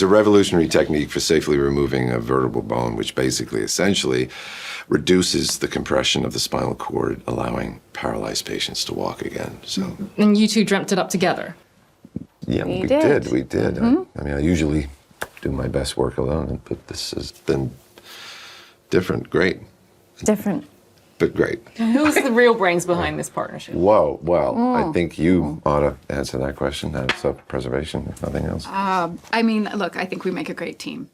a revolutionary technique for safely removing a vertebral bone, which basically, essentially, reduces the compression of the spinal cord, allowing paralyzed patients to walk again. So, And you two dreamt it up together? yeah, we did. I mean, I usually do my best work alone, but this has been different. Great. Different. But great. Who's the real brains behind this partnership? Whoa, well, I think you ought to answer that question. That's self-preservation, if nothing else. I mean, look, I think we make a great team.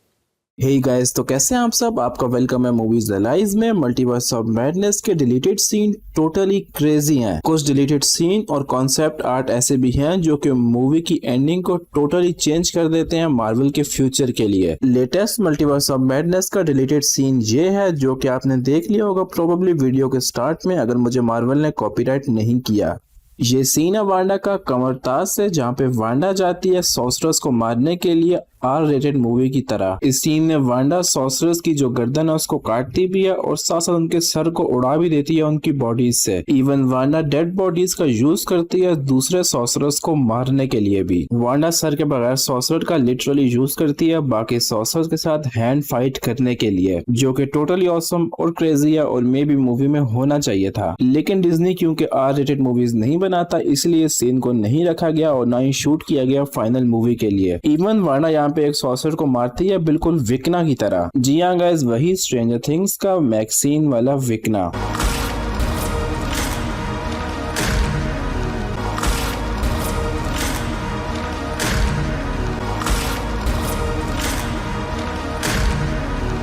Hey guys, तो कैसे हैं आप सब। आपका welcome है movies allies में। Multiverse of madness के deleted scene totally crazy हैं। कुछ डिलीटेड सीन और कॉन्सेप्ट आर्ट ऐसे भी हैं जो कि मूवी की एंडिंग को टोटली चेंज कर देते हैं मार्वल के फ्यूचर के लिए। लेटेस्ट मल्टीवर्स ऑफ मैडनेस का डिलीटेड सीन ये है जो कि आपने देख लिया होगा प्रोबेबली वीडियो के स्टार्ट में, अगर मुझे मार्वल ने कॉपीराइट नहीं किया। ये सीन है वांडा का कमरताज से, जहाँ पे वांडा जाती है सॉर्सरर्स को मारने के लिए आर रेटेड मूवी की तरह। इस सीन में वांडा सॉर्सरर्स की जो गर्दन है उसको काटती भी है और साथ साथ उनके सर को उड़ा भी देती है उनकी बॉडीज से। इवन वांडा डेड बॉडीज का यूज करती है दूसरे सॉर्सरर्स को मारने के लिए भी। वांडा सर के बगैर सॉर्सरर का लिटरली यूज करती है बाकी सॉर्सरर्स के साथ हैंड फाइट करने के लिए, जो कि टोटली ऑसम और क्रेजी है और मे भी मूवी में होना चाहिए था। लेकिन डिज्नी क्योंकि आर रेटेड मूवीज नहीं बनाता इसलिए इस सीन को नहीं रखा गया और ना ही शूट किया गया फाइनल मूवी के लिए। इवन वांडा यहाँ पे एक सॉर्सरर को मारती है बिल्कुल विकना की तरह। जी हाँ गाइस, वही स्ट्रेंजर थिंग्स का मैक्सीन वाला विकना।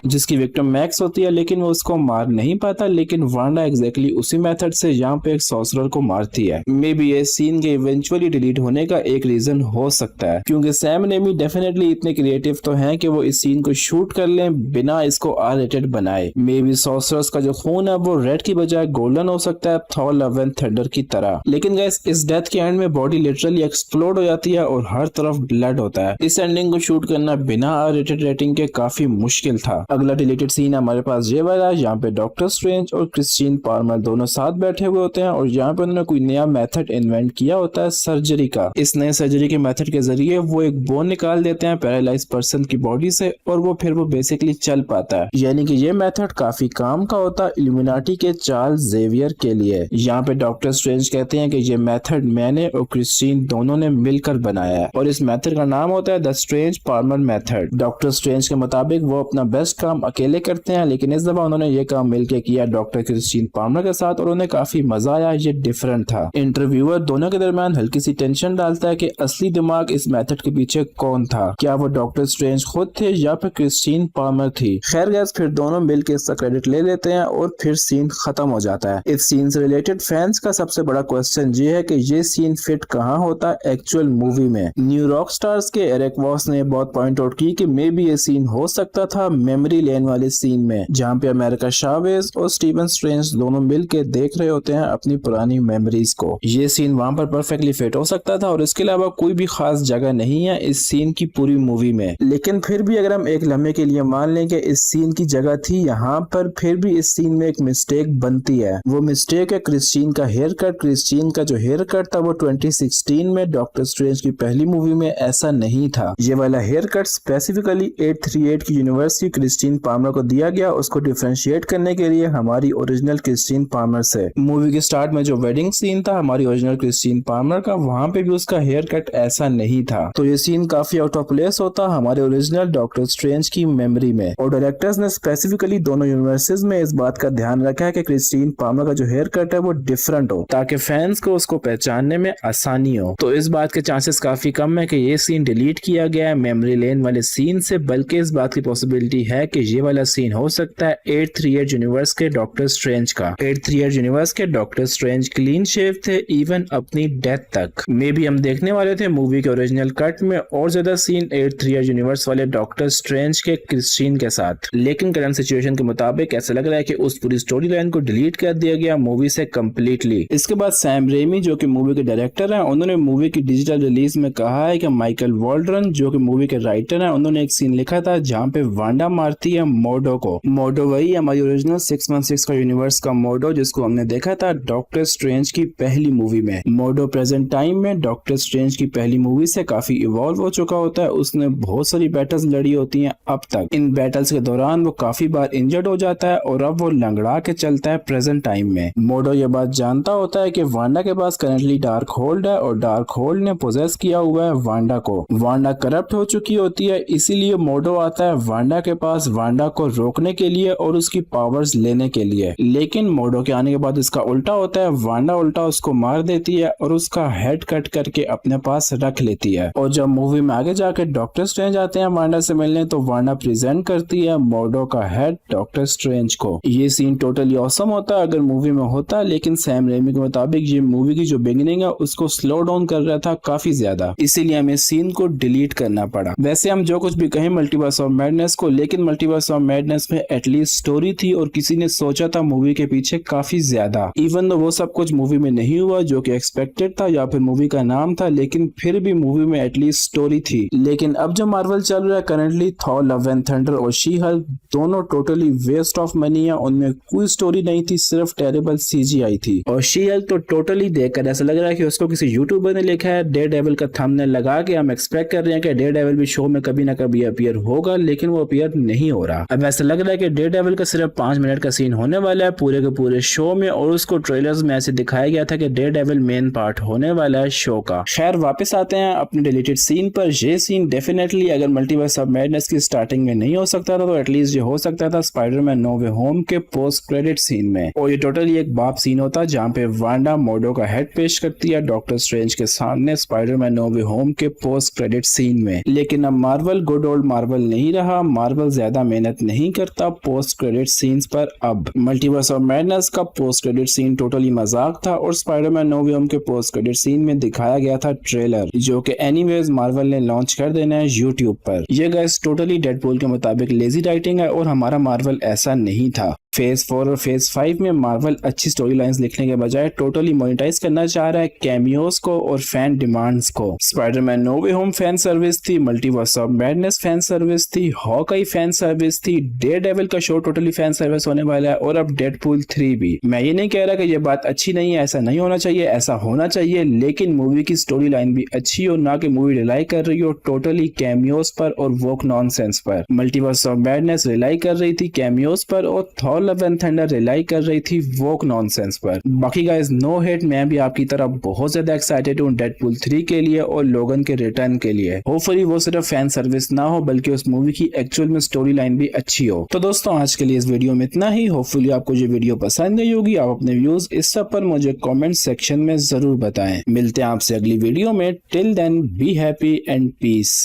जिसकी विक्टिम मैक्स होती है लेकिन वो उसको मार नहीं पाता, लेकिन वांडा एग्जैक्टली उसी मेथड से यहाँ पे एक सॉर्सरर को मारती है। मे बी ये सीन के इवेंचुअली डिलीट होने का एक रीजन हो सकता है क्योंकि सैम रेमी डेफिनेटली इतने क्रिएटिव तो हैं कि वो इस सीन को शूट कर लें बिना इसको आर रेटेड बनाए। मे बी सॉर्सरर्स का जो खून है वो रेड की बजाय गोल्डन हो सकता है, थॉर लव एंड थंडर की तरह। लेकिन गाइस इस डेथ के एंड में बॉडी लिटरली एक्सप्लोड हो जाती है और हर तरफ ब्लड होता है। इस एंडिंग को शूट करना बिना आर रेटेड रेटिंग के काफी मुश्किल था। अगला डिलीटेड सीन हमारे पास ये वाला, यहाँ पे डॉक्टर स्ट्रेंज और क्रिस्टीन पार्मर दोनों साथ बैठे हुए होते हैं और यहाँ पे उन्होंने कोई नया मेथड इन्वेंट किया होता है सर्जरी का। इस नए सर्जरी के मेथड के जरिए वो एक बोन निकाल देते हैं पैरालाइज पर्सन की बॉडी से और वो फिर वो बेसिकली चल पाता है। यानी कि ये मेथड काफी काम का होता है इल्यूमिनाटी के चार्ल्स जेवियर के लिए। यहाँ पे डॉक्टर स्ट्रेंज कहते हैं कि ये मेथड मैंने और क्रिस्टीन दोनों ने मिलकर बनाया है और इस मेथड का नाम होता है the strange Parmar method. Doctor strange के मुताबिक वो अपना बेस्ट काम अकेले करते हैं लेकिन इस दफा उन्होंने ये काम मिलकर किया डॉक्टर क्रिस्टीन पार्मर के साथ और उन्हें काफी मजा आया। ये डिफरेंट था। इंटरव्यूअर दोनों के दरमियान हल्की सी टेंशन डालता है कि असली दिमाग इस मेथड के पीछे कौन था, क्या वो डॉक्टर स्ट्रेंज खुद थे या फिर क्रिस्टीन पार्मर थी। खैर गैस फिर दोनों मिलकर इसका क्रेडिट ले लेते हैं और फिर सीन खत्म हो जाता है। इस सीन से रिलेटेड फैंस का सबसे बड़ा क्वेश्चन ये है कि ये सीन फिट कहाँ होता है एक्चुअल मूवी में। न्यू रॉक स्टार्स के एरिक वॉस ने बहुत पॉइंट आउट की कि मे बी ये सीन हो सकता था मेमोरी लेन वाले सीन में, जहाँ पे अमेरिका चावेज और स्टीवन स्ट्रेंज दोनों मिलके देख रहे होते हैं अपनी पुरानी मेमोरीज को। ये सीन वहाँ पर परफेक्टली फिट हो सकता था और इसके अलावा कोई भी खास जगह नहीं है इस सीन की पूरी मूवी में। लेकिन फिर भी अगर हम एक लम्हे के लिए मान लें कि इस सीन की जगह थी यहाँ पर, फिर भी इस सीन में एक मिस्टेक बनती है। वो मिस्टेक है क्रिस्टीन का हेयर कट। क्रिस्टीन का जो हेयर कट था वो 2016 में डॉक्टर स्ट्रेंज की पहली मूवी में ऐसा नहीं था। ये वाला हेयर कट स्पेसिफिकली 838 की यूनिवर्स की क्रिस्टीन पार्मर को दिया गया उसको डिफरेंशिएट करने के लिए हमारी ओरिजिनल क्रिस्टीन पार्मर से। मूवी के स्टार्ट में जो वेडिंग सीन था हमारी ओरिजिनल क्रिस्टीन पार्मर का, वहाँ पे भी उसका हेयर कट ऐसा नहीं था। तो ये सीन काफी आउट ऑफ प्लेस होता हमारे ओरिजिनल डॉक्टर स्ट्रेंज की मेमोरी में। और डायरेक्टर्स ने स्पेसिफिकली दोनों यूनिवर्सेस में इस बात का ध्यान रखा है कि क्रिस्टीन पार्मर का जो हेयर कट है वो डिफरेंट हो ताकि फैंस को उसको पहचानने में आसानी हो। तो इस बात के चांसेस काफी कम है कि ये सीन डिलीट किया गया है मेमोरी लेन वाले सीन से, बल्कि इस बात की पॉसिबिलिटी है कि ये वाला सीन हो सकता है 838 यूनिवर्स के डॉक्टर स्ट्रेंज का। 838 यूनिवर्स के डॉक्टर स्ट्रेंज क्लीन शेव थे इवन अपनी डेथ तक। मे बी हम देखने वाले थे मूवी के ओरिजिनल कट में और ज्यादा सीन 838 यूनिवर्स वाले डॉक्टर स्ट्रेंज के क्रिस्टीन के साथ, लेकिन करंट सिचुएशन के मुताबिक ऐसा लग रहा है कि उस पूरी स्टोरी लाइन को डिलीट कर दिया गया मूवी से कम्प्लीटली। इसके बाद सैम रेमी जो कि मूवी के डायरेक्टर हैं, उन्होंने मूवी की डिजिटल रिलीज में कहा है कि माइकल वॉल्ड्रन जो कि मूवी के राइटर हैं, उन्होंने एक सीन लिखा था जहाँ पे वांडा मारती मारती है मोडो को। मोडो वही हमारी ओरिजिनल 616 का यूनिवर्स का मोडो जिसको हमने देखा था डॉक्टर स्ट्रेंज की पहली मूवी में। मोडो प्रेजेंट टाइम में डॉक्टर स्ट्रेंज की पहली मूवी से काफी इवॉल्व हो चुका होता है। उसने बहुत सारी बैटल्स लड़ी होती हैं अब तक। इन बैटल्स के दौरान वो काफी बार इंजर्ड हो जाता है और अब वो लंगड़ा के चलता है प्रेजेंट टाइम में। मोडो ये बात जानता होता है कि वांडा के पास करंटली डार्क होल्ड है और डार्क होल्ड ने पोजेस किया हुआ है वांडा को। वांडा करप्ट हो चुकी होती है, इसीलिए मोडो आता है वांडा के पास वांडा को रोकने के लिए और उसकी पावर्स लेने के लिए। लेकिन मोडो के आने के बाद इसका उल्टा होता है, वांडा उल्टा उसको मार देती है और उसका हेड कट करके अपने पास रख लेती है। और जब मूवी में आगे जाके डॉक्टर स्ट्रेंज आते हैं वांडा से मिलने तो वांडा प्रेजेंट करती है मोडो का हेड डॉक्टर स्ट्रेंज को। ये सीन टोटली ऑसम होता है अगर मूवी में होता, लेकिन सैम रेमी के मुताबिक ये मूवी की जो बिगिनिंग है उसको स्लो डाउन कर रहा था काफी ज्यादा, इसीलिए हमें सीन को डिलीट करना पड़ा। वैसे हम जो कुछ भी कहें मल्टीवर्स ऑफ मैडनेस को, लेकिन मल्टीवर्स ऑफ मैडनेस में एटलीस्ट स्टोरी थी और किसी ने सोचा था मूवी के पीछे काफी ज्यादा। इवन दो वो सब कुछ मूवी में नहीं हुआ जो कि एक्सपेक्टेड था या फिर मूवी का नाम था, लेकिन फिर भी मूवी में एटलीस्ट स्टोरी थी। लेकिन अब जो मार्वल चल रहा है currently, Thor love and thunder और शी हल्क दोनों टोटली वेस्ट ऑफ मनी है। उनमें कोई स्टोरी नहीं थी, सिर्फ टेरेबल सीजीआई थी। और शी हल्क तो टोटली देखकर ऐसा लग रहा है कि उसको किसी यूट्यूबर ने लिखा है। डेयरडेविल का थंबनेल लगा के हम एक्सपेक्ट कर रहे हैं कि डेयरडेविल भी शो में कभी ना कभी अपीयर होगा, लेकिन वो अपीयर नहीं हो रहा। अब ऐसा लग रहा है कि डेयरडेविल का सिर्फ 5 मिनट का सीन होने वाला है पूरे के पूरे शो में, और उसको ट्रेलर्स में ऐसे दिखाया गया था कि डेयरडेविल मेन पार्ट होने वाला है शो का। खैर वापस आते हैं अपने डिलीटेड सीन पर। ये सीन डेफिनेटली अगर मल्टीवर्स ऑफ मैडनेस की स्टार्टिंग में नहीं हो सकता था तो एटलीस्ट ये हो सकता था स्पाइडरमैन नो वे होम के पोस्ट क्रेडिट सीन में। और ये टोटली एक बाप सीन होता जहाँ पे वांडा मोडो का हेड पेश करती है डॉक्टर स्ट्रेंज के सामने स्पाइडरमैन नो वे होम के पोस्ट क्रेडिट सीन में। लेकिन अब मार्वल गुड ओल्ड मार्वल नहीं रहा, मार्वल ज्यादा मेहनत नहीं करता पोस्ट क्रेडिट सीन्स पर। अब मल्टीवर्स ऑफ मैडनेस का पोस्ट क्रेडिट सीन टोटली मजाक था और स्पाइडरमैन नो वे होम के पोस्ट क्रेडिट सीन में दिखाया गया था ट्रेलर, जो कि एनीवेज मार्वल ने लॉन्च कर देना है यूट्यूब पर। ये गाइस टोटली डेडपूल के मुताबिक लेजी राइटिंग है और हमारा मार्वल ऐसा नहीं था। फेज 4 और फेज 5 में मार्वल अच्छी स्टोरी लाइन्स लिखने के बजाय टोटली मोनेटाइज करना चाह रहा है कैमियोस को और फैन डिमांड्स को। स्पाइडरमैन नो वे होम फैन सर्विस थी, multiverse of madness fan service थी, हॉकाई फैन सर्विस थी, डेयरडेविल का शो टोटली फैन सर्विस होने वाला है और अब डेडपूल 3 भी। मैं ये नहीं कह रहा कि ये बात अच्छी नहीं है, ऐसा नहीं होना चाहिए, ऐसा होना चाहिए, लेकिन मूवी की स्टोरी लाइन भी अच्छी हो, ना कि मूवी रिलाई कर रही हो टोटली कैमियोस पर और वोक नॉनसेंस पर। मल्टीवर्स ऑफ मैडनेस रिलाई कर रही थी कैमियोस पर और Thor love and thunder rely कर रही थी वोक नॉनसेंस पर। बाकी गाइस नो हेट, मैं भी आपकी तरह बहुत ज्यादा एक्साइटेड हूँ डेडपूल 3 के लिए और लोगन के रिटर्न के लिए। होपफुली वो सिर्फ फैन सर्विस ना हो बल्कि उस मूवी की एक्चुअल में स्टोरी लाइन भी अच्छी हो। तो दोस्तों आज के लिए इस वीडियो में इतना ही। होपफुली आपको ये वीडियो पसंद आई होगी। आप अपने व्यूज इस सब पर मुझे कमेंट सेक्शन में जरूर बताएं। मिलते हैं आपसे अगली वीडियो में। Till then be happy and piece.